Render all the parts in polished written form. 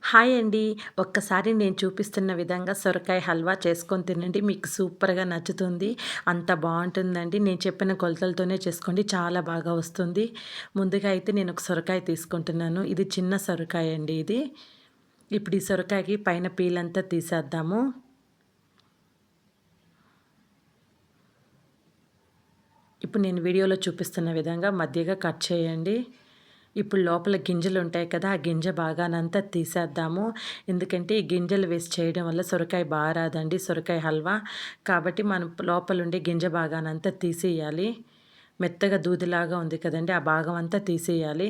Hi అండి. ఒక్కసారి నేను చూపిస్తున్న విధంగా సొరకాయ హల్వా చేసుకొని తినండి. మీకు సూపర్‌గా నచ్చుతుంది. అంత బావుంటుందండి. నేను చెప్పిన కొలతలతోనే చేసుకోండి. చాలా బాగా వస్తుంది. ముందుగా అయితే నేను ఒక సొరకాయ తీసుకుంటున్నాను. ఇది చిన్న సొరకాయ అండి ఇది. ఇప్పుడు ఈ సొరకాయకి పైన పీలంతా తీసేద్దాము. ఇప్పుడు నేను వీడియోలో చూపిస్తున్న విధంగా మధ్యగా కట్ చేయండి. ఇప్పుడు లోపల గింజలు ఉంటాయి కదా! ఆ గింజ భాగానంతా తీసేద్దాము. ఎందుకంటే ఈ గింజలు వేసి చేయడం వల్ల సొరకాయ రాదండి. సొరకాయ హల్వా. కాబట్టి మనం లోపలుండే గింజ భాగానంతా తీసేయాలి. మెత్తగా దూదిలాగా ఉంది కదండీ! ఆ భాగం అంతా తీసేయాలి.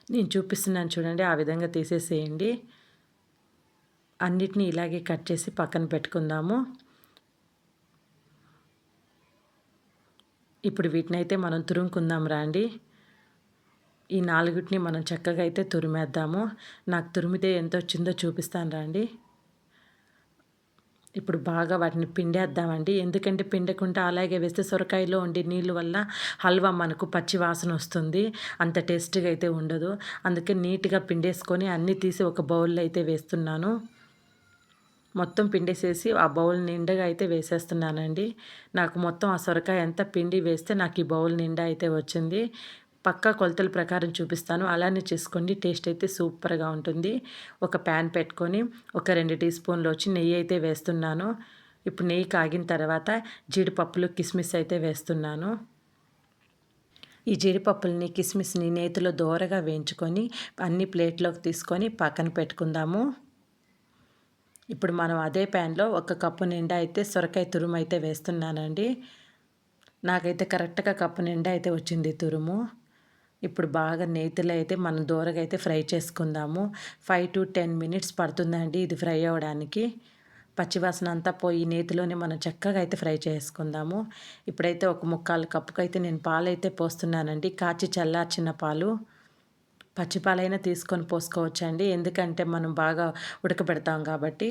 నేను చూపిస్తున్నాను చూడండి. ఆ విధంగా తీసేసేయండి. అన్నిటిని ఇలాగే కట్ చేసి పక్కన పెట్టుకుందాము. ఇప్పుడు వీటినైతే మనం తురుముకుందాం రండి. ఈ నాలుగిటిని మనం చక్కగా అయితే తురిమేద్దాము. నాకు తురిమితే ఎంతొచ్చిందో చూపిస్తాను రండి. ఇప్పుడు బాగా వాటిని పిండేద్దామండి. ఎందుకంటే పిండకుండా అలాగే వేస్తే సొరకాయలో ఉండే నీళ్ళు వల్ల హల్వా మనకు పచ్చి వాసనొస్తుంది. అంత టేస్ట్‌గా అయితే ఉండదు. అందుకే నీట్‌గా పిండేసుకొని అన్నీ తీసి ఒక బౌల్‌లో అయితే వేస్తున్నాను. మొత్తం పిండేసేసి ఆ బౌల్ నిండుగా అయితే వేసేస్తున్నానండి. నాకు మొత్తం ఆ సొరకాయ అంతా పిండి వేస్తే నాకు ఈ బౌల్ నిండా అయితే వచ్చింది. పక్కా కొలతల ప్రకారం చూపిస్తాను. అలానే చేసుకోండి. టేస్ట్ అయితే సూపర్‌గా ఉంటుంది. ఒక ప్యాన్ పెట్టుకొని ఒక 2 టీ స్పూన్‌లొచ్చి నెయ్యి అయితే వేస్తున్నాను. ఇప్పుడు నెయ్యి కాగిన తర్వాత జీడిపప్పులు, కిస్మిస్ అయితే వేస్తున్నాను. ఈ జీడిపప్పుల్ని, కిస్మిస్‌ని నేతిలో దోరగా వేయించుకొని అన్ని ప్లేట్‌లోకి తీసుకొని పక్కన పెట్టుకుందాము. ఇప్పుడు మనం అదే ప్యాన్‌లో ఒక కప్పు నిండా అయితే సొరకాయ తురుమైతే వేస్తున్నానండి. నాకైతే కరెక్ట్‌గా కప్పు నిండా అయితే వచ్చింది తురుము. ఇప్పుడు బాగా నేతిలో అయితే మనం దోరగా అయితే ఫ్రై చేసుకుందాము. 5-10 మినిట్స్ పడుతుందండి ఇది ఫ్రై అవ్వడానికి. పచ్చివాసన అంతా పోయి నేతిలోనే మనం చక్కగా అయితే ఫ్రై చేసుకుందాము. ఇప్పుడైతే ఒక ముక్కాలు కప్పుకైతే నేను పాలైతే పోస్తున్నానండి. కాచి చల్లార్చిన పాలు. పచ్చి పాలైనా తీసుకొని పోసుకోవచ్చండి. ఎందుకంటే మనం బాగా ఉడకబెడతాం కాబట్టి.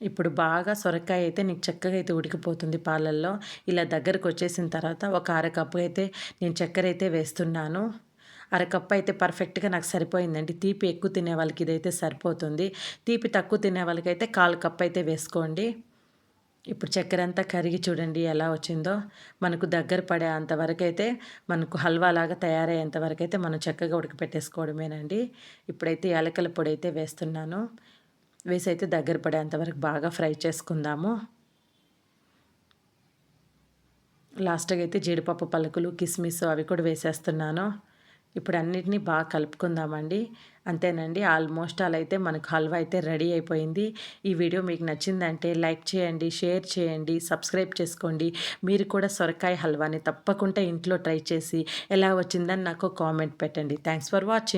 ఇప్పుడు బాగా సొరకాయ అయితే నీకు చక్కగా అయితే ఉడికిపోతుంది పాలల్లో. ఇలా దగ్గరకొచ్చేసిన తర్వాత ఒక అరకప్పు అయితే నేను చక్కెర అయితే వేస్తున్నాను. అరకప్పు అయితే పర్ఫెక్ట్‌గా నాకు సరిపోయిందండి. తీపి ఎక్కువ తినే వాళ్ళకి ఇదైతే సరిపోతుంది. తీపి తక్కువ తినే వాళ్ళకైతే కాలు కప్పు అయితే వేసుకోండి. ఇప్పుడు చక్కెర అంతా కరిగి చూడండి ఎలా వచ్చిందో. మనకు దగ్గర పడే అంతవరకైతే మనకు హల్వాలాగా తయారయ్యేంత వరకైతే మనం చక్కగా ఉడకపెట్టేసుకోవడమేనండి. ఇప్పుడైతే యాలకుల పొడి అయితే వేస్తున్నాను. వేసి అయితే దగ్గర పడేంత వరకు బాగా ఫ్రై చేసుకుందాము. లాస్ట్‌గా అయితే జీడిపప్పు పలుకులు, కిస్మిస్ అవి కూడా వేసేస్తున్నాను. ఇప్పుడు అన్నిటిని బాగా కలుపుకుందామండి. అంతేనండి ఆల్మోస్ట్ ఆల్ అయితే మనకు హల్వా అయితే రెడీ అయిపోయింది. ఈ వీడియో మీకు నచ్చిందంటే లైక్ చేయండి, షేర్ చేయండి, సబ్స్క్రైబ్ చేసుకోండి. మీరు కూడా సొరకాయ హల్వాని తప్పకుండా ఇంట్లో ట్రై చేసి ఎలా వచ్చిందని నాకు కామెంట్ పెట్టండి. Thanks for watching.